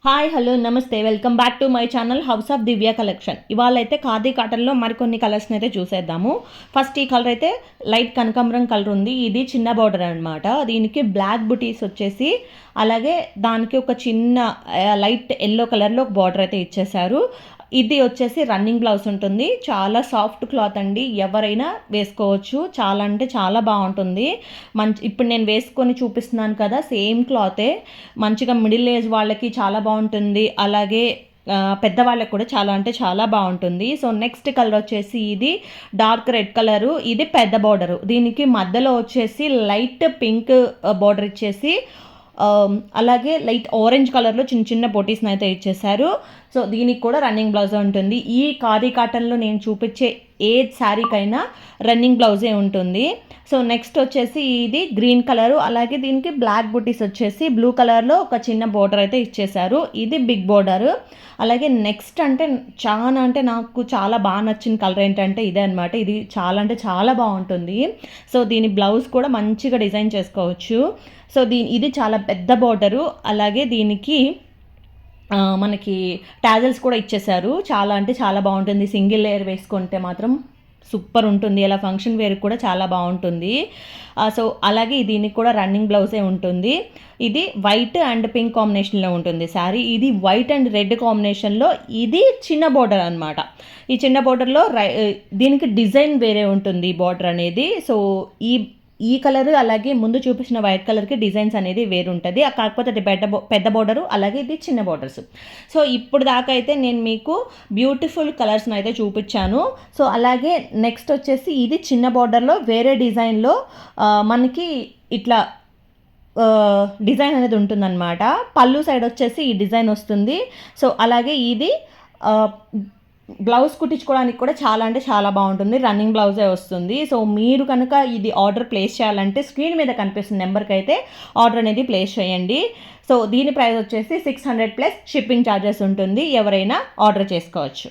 Hi hello నమస్తే welcome back to my channel house of Divya collection. ఇవాళ అయితే ఖాదీ కాటన్లో మరికొన్ని కలర్స్ని అయితే చూసేద్దాము. ఫస్ట్ ఈ కలర్ అయితే లైట్ కనకాంబరం కలర్ ఉంది. ఇది చిన్న బార్డర్ అనమాట. దీనికి బ్లాక్ బుటీస్ వచ్చేసి అలాగే దానికి ఒక చిన్న లైట్ ఎల్లో కలర్లో ఒక బార్డర్ అయితే ఇచ్చేసారు. ఇది వచ్చేసి రన్నింగ్ బ్లౌజ్ ఉంటుంది. చాలా సాఫ్ట్ క్లాత్ అండి, ఎవరైనా వేసుకోవచ్చు. చాలా అంటే చాలా బాగుంటుంది. ఇప్పుడు నేను వేసుకొని చూపిస్తున్నాను కదా, సేమ్ క్లాతే. మంచిగా మిడిల్ ఏజ్ వాళ్ళకి చాలా బాగుంటుంది. అలాగే పెద్దవాళ్ళకి కూడా చాలా అంటే చాలా బాగుంటుంది. సో నెక్స్ట్ కలర్ వచ్చేసి ఇది డార్క్ రెడ్ కలరు. ఇది పెద్ద బార్డరు. దీనికి మధ్యలో వచ్చేసి లైట్ పింక్ బార్డర్ ఇచ్చేసి అలాగే లైట్ ఆరెంజ్ కలర్లో చిన్న చిన్న బొటీస్ని అయితే ఇచ్చేసారు. సో దీనికి కూడా రన్నింగ్ బ్లౌజ్ ఉంటుంది. ఈ ఖాదీ కాటన్లో నేను చూపించే ఏ శారీకైనా రన్నింగ్ బ్లౌజే ఉంటుంది. సో నెక్స్ట్ వచ్చేసి ఇది గ్రీన్ కలరు. అలాగే దీనికి బ్లాక్ బుటీస్ వచ్చేసి బ్లూ కలర్లో ఒక చిన్న బోర్డర్ అయితే ఇచ్చేసారు. ఇది బిగ్ బోర్డరు. అలాగే నెక్స్ట్ అంటే నాకు చాలా బాగా నచ్చిన కలర్ ఏంటంటే ఇదే అనమాట. ఇది చాలా అంటే చాలా బాగుంటుంది. సో దీని బ్లౌజ్ కూడా మంచిగా డిజైన్ చేసుకోవచ్చు. సో ఇది చాలా పెద్ద బోర్డరు. అలాగే దీనికి మనకి టాజల్స్ కూడా ఇచ్చేసారు. చాలా అంటే చాలా బాగుంటుంది. సింగిల్ లేయర్ వేసుకుంటే మాత్రం సూపర్ ఉంటుంది. అలా ఫంక్షన్ వేర్ కూడా చాలా బాగుంటుంది. సో అలాగే దీనికి కూడా రన్నింగ్ బ్లౌజే ఉంటుంది. ఇది వైట్ అండ్ పింక్ కాంబినేషన్లో ఉంటుంది శారీ. ఇది వైట్ అండ్ రెడ్ కాంబినేషన్లో. ఇది చిన్న బోర్డర్ అనమాట. ఈ చిన్న బోర్డర్లో దీనికి డిజైన్ వేరే ఉంటుంది బార్డర్ అనేది. సో ఈ కలర్ అలాగే ముందు చూపించిన వైట్ కలర్కి డిజైన్స్ అనేది వేరు ఉంటుంది. కాకపోతే అది పెద్ద బోర్డరు, అలాగే ఇది చిన్న బోర్డర్స్. సో ఇప్పుడు దాకా అయితే నేను మీకు బ్యూటిఫుల్ కలర్స్ని అయితే చూపించాను. సో అలాగే నెక్స్ట్ వచ్చేసి ఇది చిన్న బోర్డర్లో వేరే డిజైన్లో మనకి ఇట్లా డిజైన్ అనేది ఉంటుందన్నమాట. పళ్ళు సైడ్ వచ్చేసి ఈ డిజైన్ వస్తుంది. సో అలాగే ఇది బ్లౌజ్ కుట్టించుకోవడానికి కూడా చాలా అంటే చాలా బాగుంటుంది. రన్నింగ్ బ్లౌజే వస్తుంది. సో మీరు కనుక ఇది ఆర్డర్ ప్లేస్ చేయాలంటే స్క్రీన్ మీద కనిపిస్తున్న నెంబర్కి అయితే ఆర్డర్ అనేది ప్లేస్ చేయండి. సో దీని ప్రైస్ వచ్చేసి 600 ప్లస్ షిప్పింగ్ ఛార్జెస్ ఉంటుంది. ఎవరైనా ఆర్డర్ చేసుకోవచ్చు.